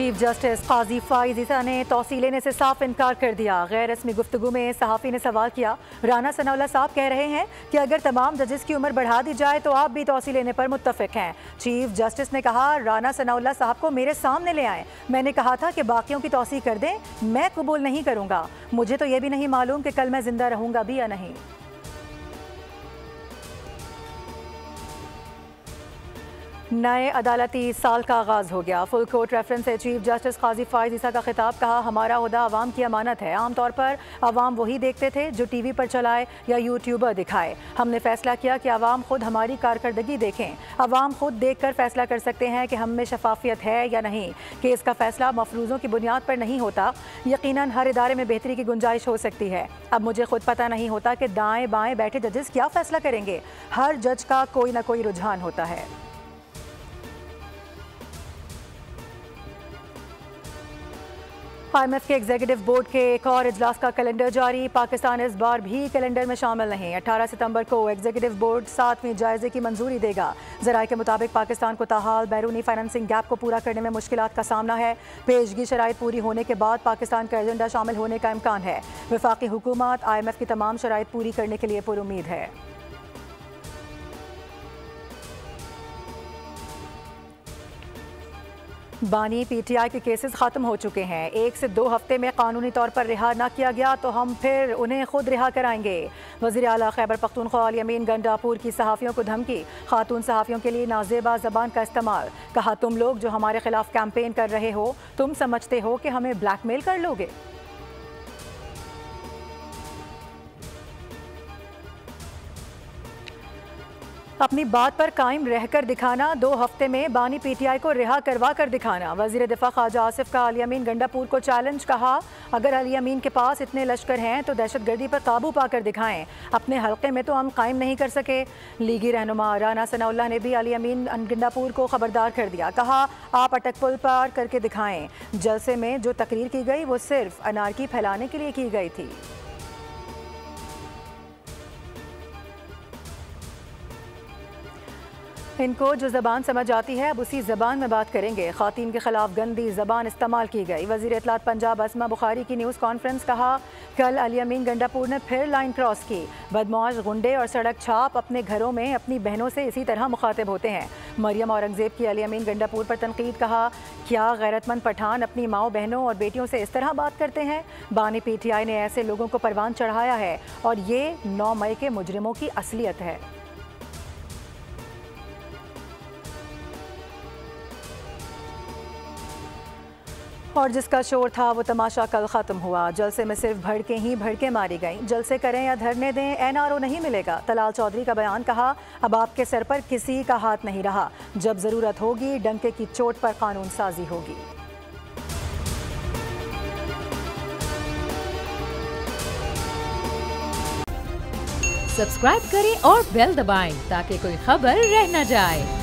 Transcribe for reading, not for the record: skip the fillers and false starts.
Chief justice काजी फाइज ईसा ने तौसी लेने से साफ इनकार कर दिया। गैर रस्मी गुफ्तगू में सहाफ़ी ने सवाल किया। राना सनाउल्लाह साहब कह रहे हैं कि अगर तमाम जजेस की उम्र बढ़ा दी जाए तो आप भी तौसी लेने पर मुत्तफिक हैं। चीफ जस्टिस ने कहा, राना सनाउल्लाह साहब को मेरे सामने ले आए। मैंने कहा था कि बाकियों की तौसी कर दें, मैं कबूल नहीं करूँगा। मुझे तो ये भी नहीं मालूम कि कल मैं जिंदा रहूँगा भी या नहीं। नए अदालती साल का आगाज़ हो गया। फुल कोर्ट रेफरेंस से चीफ जस्टिस काजी फाइज ईसा का खिताब। कहा, हमारा उहदा अवाम की अमानत है। आमतौर पर अवाम वही देखते थे जो टीवी पर चलाए या यूट्यूबर दिखाए। हमने फैसला किया कि अवाम खुद हमारी कारकर्दगी देखें। अवाम खुद देख कर फैसला कर सकते हैं कि हम में शफाफियत है या नहीं। केस का फैसला मफरूज़ों की बुनियाद पर नहीं होता। यकीनन हर इदारे में बेहतरी की गुंजाइश हो सकती है। अब मुझे खुद पता नहीं होता कि दाएँ बाएँ बैठे जजेस क्या फैसला करेंगे। हर जज का कोई ना कोई रुझान होता है। IMF के एग्जीक्यूटिव बोर्ड के एक और इजलास का कैलेंडर जारी। पाकिस्तान इस बार भी कैलेंडर में शामिल नहीं। 18 सितंबर को एग्जीक्यूटिव बोर्ड 7वें जायजे की मंजूरी देगा। ज़राए के मुताबिक पाकिस्तान को ताहाल बैरूनी फाइनेंसिंग गैप को पूरा करने में मुश्किलात का सामना है। पेशगी शराइत पूरी होने के बाद पाकिस्तान का एजेंडा शामिल होने का इम्कान है। वफाकी हुकूमत IMF की तमाम शराइत पूरी करने के लिए पुरुमीद है। बानी PTI के केसेस ख़त्म हो चुके हैं। 1 से 2 हफ्ते में कानूनी तौर पर रिहा न किया गया तो हम फिर उन्हें खुद रिहा कराएंगे। वज़ीर आला खैबर पख्तूनख्वा अल यमीन गंडापुर की सहाफ़ियों को धमकी। खातून सहाफ़ियों के लिए नाज़ेबा ज़बान का इस्तेमाल। कहा, तुम लोग जो हमारे खिलाफ कैंपेन कर रहे हो, तुम समझते हो कि हमें ब्लैकमेल कर लोगे। अपनी बात पर कायम रहकर दिखाना। 2 हफ्ते में बानी PTI को रिहा करवा कर दिखाना। वज़ीर दिफा ख्वाजा आसिफ का अल यमीन गंडापुर को चैलेंज। कहा, अगर अल यमीन के पास इतने लश्कर हैं तो दहशतगर्दी पर काबू पाकर दिखाएं। अपने हल्के में तो हम कायम नहीं कर सके। लीगी रहनुमा राना सनाउल्लाह ने भी अल यमीन गंडापुर को खबरदार कर दिया। कहा, आप अटक पुल पार करके दिखाएं। जलसे में जो तकरीर की गई वो सिर्फ अनारकी फैलाने के लिए की गई थी। इनको जो ज़बान समझ आती है अब उसी ज़बान में बात करेंगे। ख़वातीन के खिलाफ गंदी ज़बान इस्तेमाल की गई। वज़ीर इत्तलात पंजाब अस्मा बुखारी की न्यूज़ कॉन्फ्रेंस। कहा, कल अल यमीन गंडापुर ने फिर लाइन क्रॉस की। बदमाश, गुंडे और सड़क छाप अपने घरों में अपनी बहनों से इसी तरह मुखातिब होते हैं। मरियम औरंगज़ेब की अल यमीन गंडापुर पर तनकीद। कहा, क्या गैरतमंद पठान अपनी माओ बहनों और बेटियों से इस तरह बात करते हैं। बानी PTI ने ऐसे लोगों को परवान चढ़ाया है और ये 9 मई के मुजरिमों की असलियत है। और जिसका शोर था वो तमाशा कल ख़त्म हुआ। जलसे में सिर्फ भड़कें मारी गईं। जलसे करें या धरने दें, NRO नहीं मिलेगा। तलाल चौधरी का बयान। कहा, अब आपके सर पर किसी का हाथ नहीं रहा। जब ज़रूरत होगी डंके की चोट पर कानून साजी होगी। सब्सक्राइब करें और बेल दबाएं ताकि कोई खबर रह न जाए।